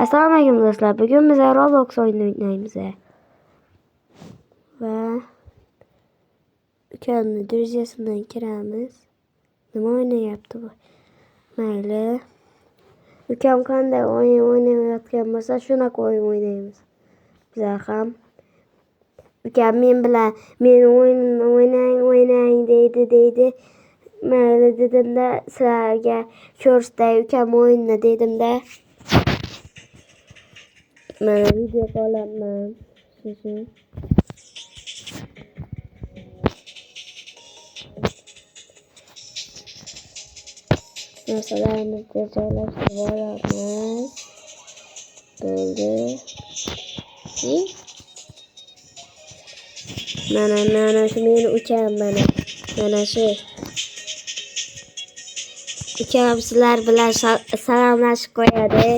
Assalomu do'stlar. Bugun biz Roblox o'ynaymiz. Va ukamni darajasidan kiramiz. Nima o'ynayapti bu? Mayli. Ukam qanday o'yin o'ynayotgan bo'lsa, shunaqa o'yin o'ynaymiz. Bizlar ham ukam men o'ynang deydi. Mayli dedimda, sizlarga ko'rsatay ukam o'yinni dedimda. Mana video qo'llaman. Narsalarimizni joylashtirib olamiz. Bo'ldi. Mana shu meni ukam mana shu. Ukam sizlar bilan salomlashib qo'yadi.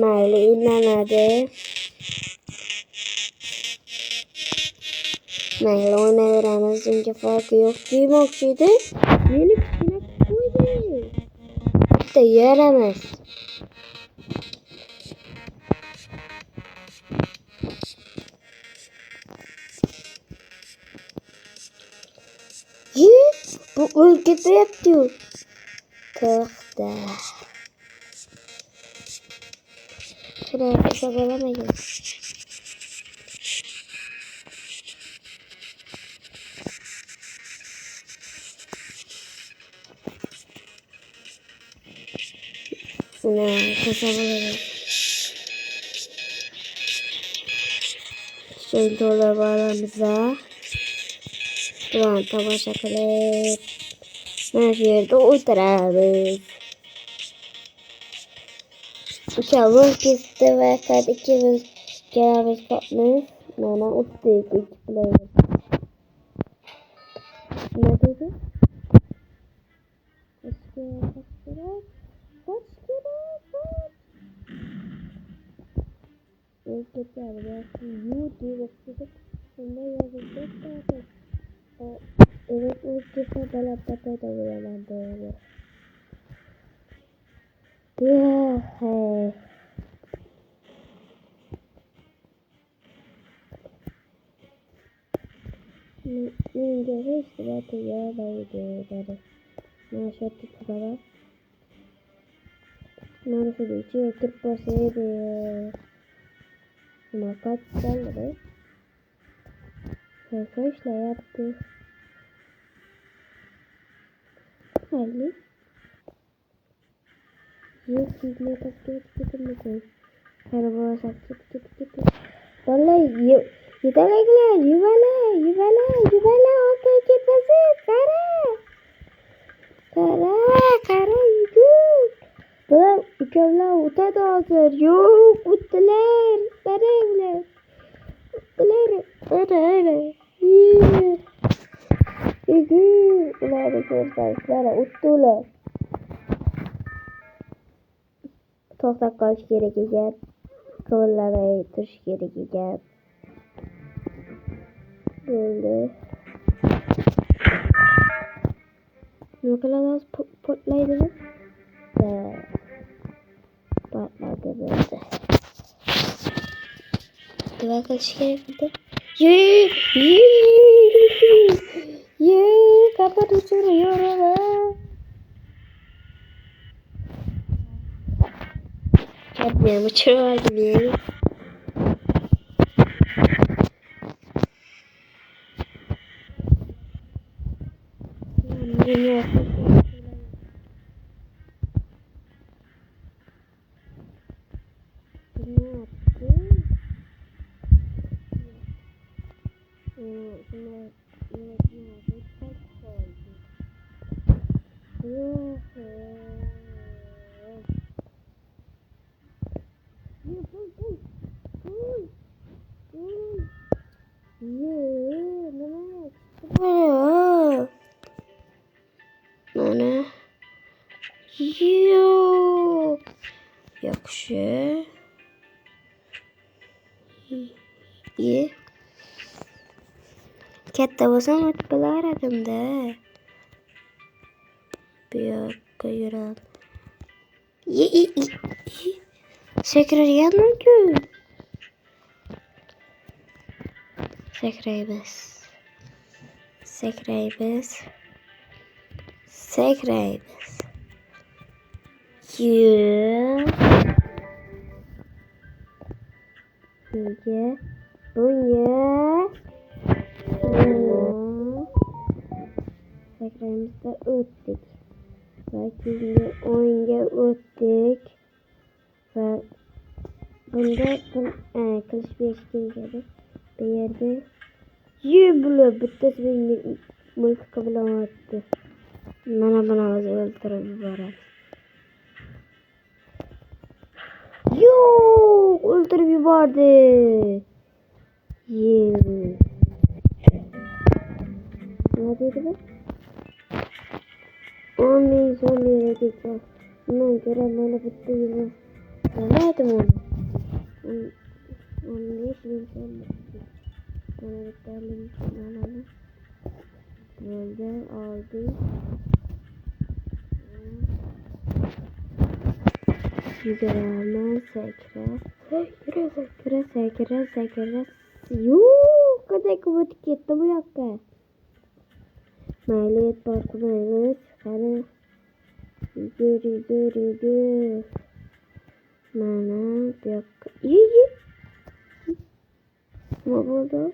Mayli, inanadi. Mayli, o'ynayveramiz. Unga farqi yo'q. Kuymoqchi edi. Meni kichkina qo'ydi. Bitta yaramas. Bu o'lib ketyapti-yu. To'xta. Shunday qilsa bo'lamagan. Shunday qilsa bo'lamagan. Shunday to'lab olamiz. Bilan tomosha qilib mana shu yerda o'tiramiz. Ukam kesdi va ikkimiz kelamiz topmiz. Mana o'tdik ikkilaymiz. Nima dedi? Evet, ultisi balap patata vuramam böyle. Ninja hiç zaten yaramaydı böyle. Maşa tutulara. Maşa da içine kırpmasaydı. Ama kaç tane? Arkadaşlar yaptı. Hayır. Yok, ne takip Araba sakit. Vallahi yeterlikler. Yuvala. Okey, gitmesin. Kara yürü. Bak, ukamlar o'tadi hozir. Yo'q, o'tdilar. Qaranglar. O'tdilar. Ularni ko'rsanglar, o'tdilar. To'xtab qolish kerak ekan. Qivillamay turish kerak ekan. Bo'ldi. Nima qilamiz? Portlaydimi? Portladi bo'ldi. Nima qilish kerak edi? Kapat uchun yo'raman. Kadmiyam uchirdim men. Mana yaxshi. Katta bo'lsam o'tib bilardim-da. Bu yoqqa yuram. Sakrayganman-ku. Sakraymiz. Bunga. Sakrayımızda öttük. Ve şimdi oyunga öttük. Ve bunda kılıç bir eşkin geldi. Bir yerde bulub bittasi benim mulk kabulamadı. Bana öldürüp yuboradi. Yo'q, öldürüp yubordi. Ne dedi bu? 10.000 son yere geçer. Bundan göre bana bitti yine. Anladım onu. 15.000 son bitti. Bana bitterlim. Böyle aldı. Güzel sekre. Yuuu, kadar kuvvet gitti bu yakka. Maliyet parkındayız. Hani yürü. Mana bir yakka. İyi. Ne oldu?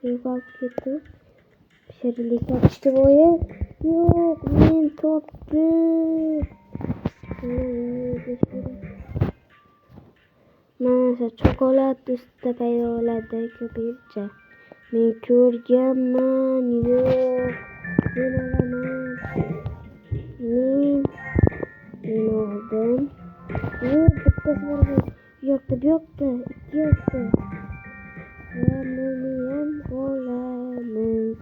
Yuvarlak gitti. Şerilik açtı boyu. Yok, ben toptu. Mana çokolat üstte peyolada köpürce. Men ko'rganman, yo'q. Men olaman. Men oldim. Yo'q, bittasi bor. Yo'qda. Ikki yo'qda. Va meniyam olamiz.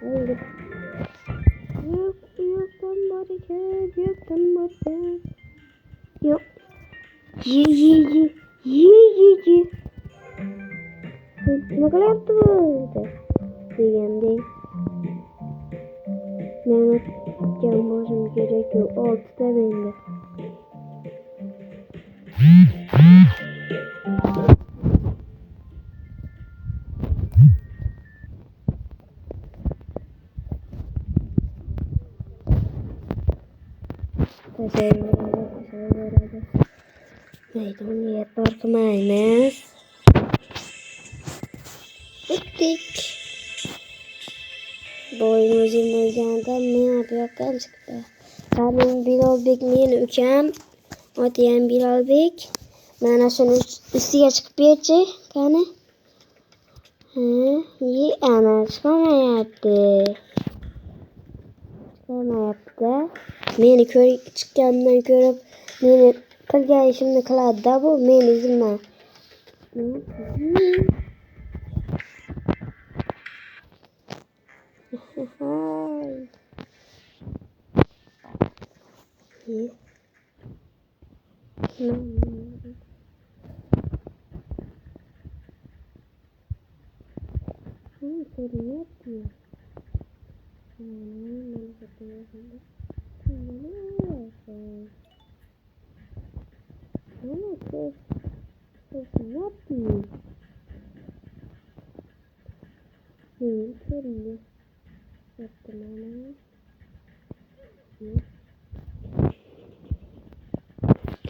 Oldi. Yo'q, bu yoqdan bor ekan. Yo'q. Ye. Nima qilyapti bu? Degandek. Men o'tgan bo'lishim kerak-ku. 6 ta menda. Teşekkür. Meydoniyet parkımayız. Bittik. Boyumuzun bo'lganda men bu yoqdan chiqdi. Qani Bilolbek meni ukam, oti ham Bilolbek. Mana shuni ustiga chiqib berchi, qani. Ana chiqmayapti. Meni chiqqandan ko'rib, meni qilgan ishimni qiladi-da bu, meni izimdan.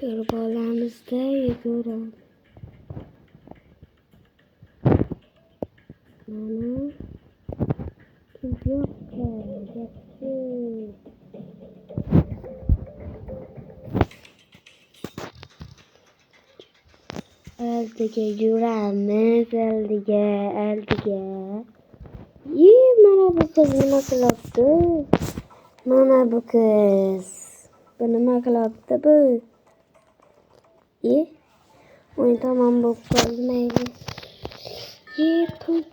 Görüp alamızda yürüyorum. Mana kim yok ki? Eldige yürüyemiz, eldige. Mana bu kız nima qilibdi? Mana bu kız. Bu nima qilibdi bu? Oyun tamam bu oldu mayli. Pul.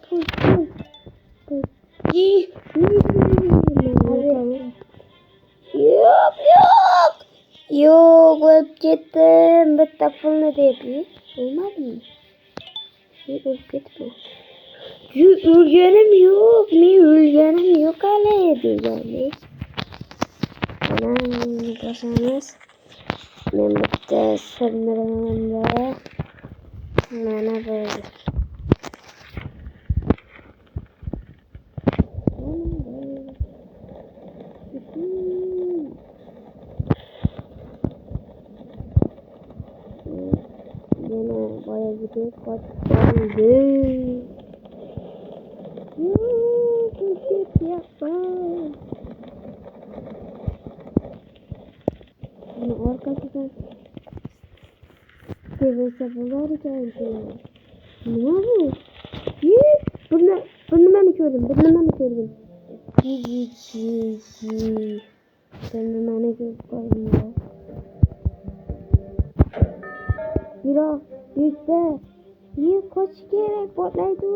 Yok, öldü gittim. Bitta pulni deb. Olmadı. Öldü gitti. Ürgenim yok. Men ürgenim yok hali degani. Mana bosamiz. Men bitta sirlarimda mana bu. Yana boya gidip qoldi. Ketyapman. Buni orqasidan sevilsa bo'lar ekan. Nima bu? Buni nimani ko'rdim? Ben nimani ko'rib qoldim? Biraz yüzde. Kaç gerek patlaydı.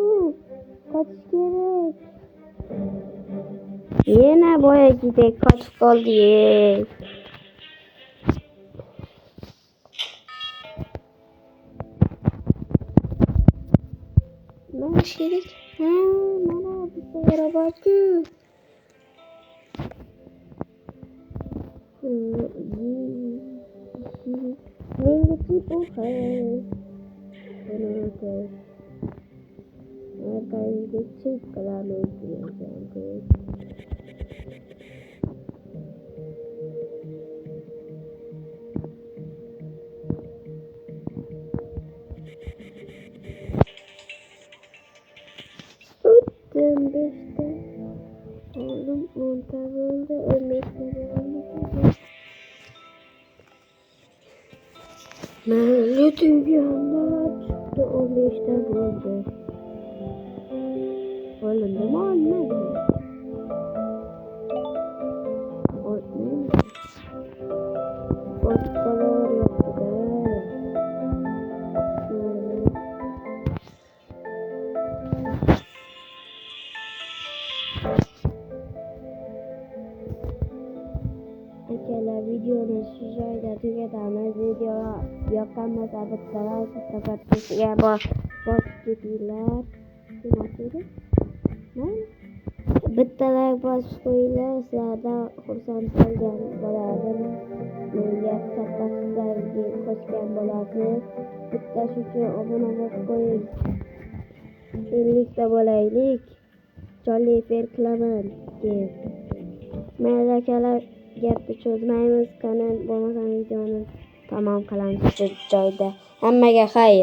Kaç gerek. Yine boya gidek kaç kaldı. Ne şerik? Mana bir yere bakıyor. Neydi bu hay? Arkadaşlar çift kalan öldüreceğim. Tuttum işte. Oğlum montajında ölmekleri olmuş. Ben dünyamda çıktı 15'te buldu. Oğlum da mı anladın? Oğlum. Başkalar yoktu da. Arkadaşlar videonun şu şöyle tüketimiz video yokanmasa bittiler kapatmışken boş gidiler. Nasıl? Ne? Bittiler boş koyular sizlerden xursand bo'lgan bo'ladim. Menga katta sizlarga qo'shgan bo'lasiz. Bitta shu uchun obuna bo'lib qo'ying. 50 ta bo'laylik. Jonli efir qilaman. Mayli akalar gapni cho'zmaymiz. Kanal bo'lmasa videoni tamom qilamiz shu joyda. Hammaga xayr.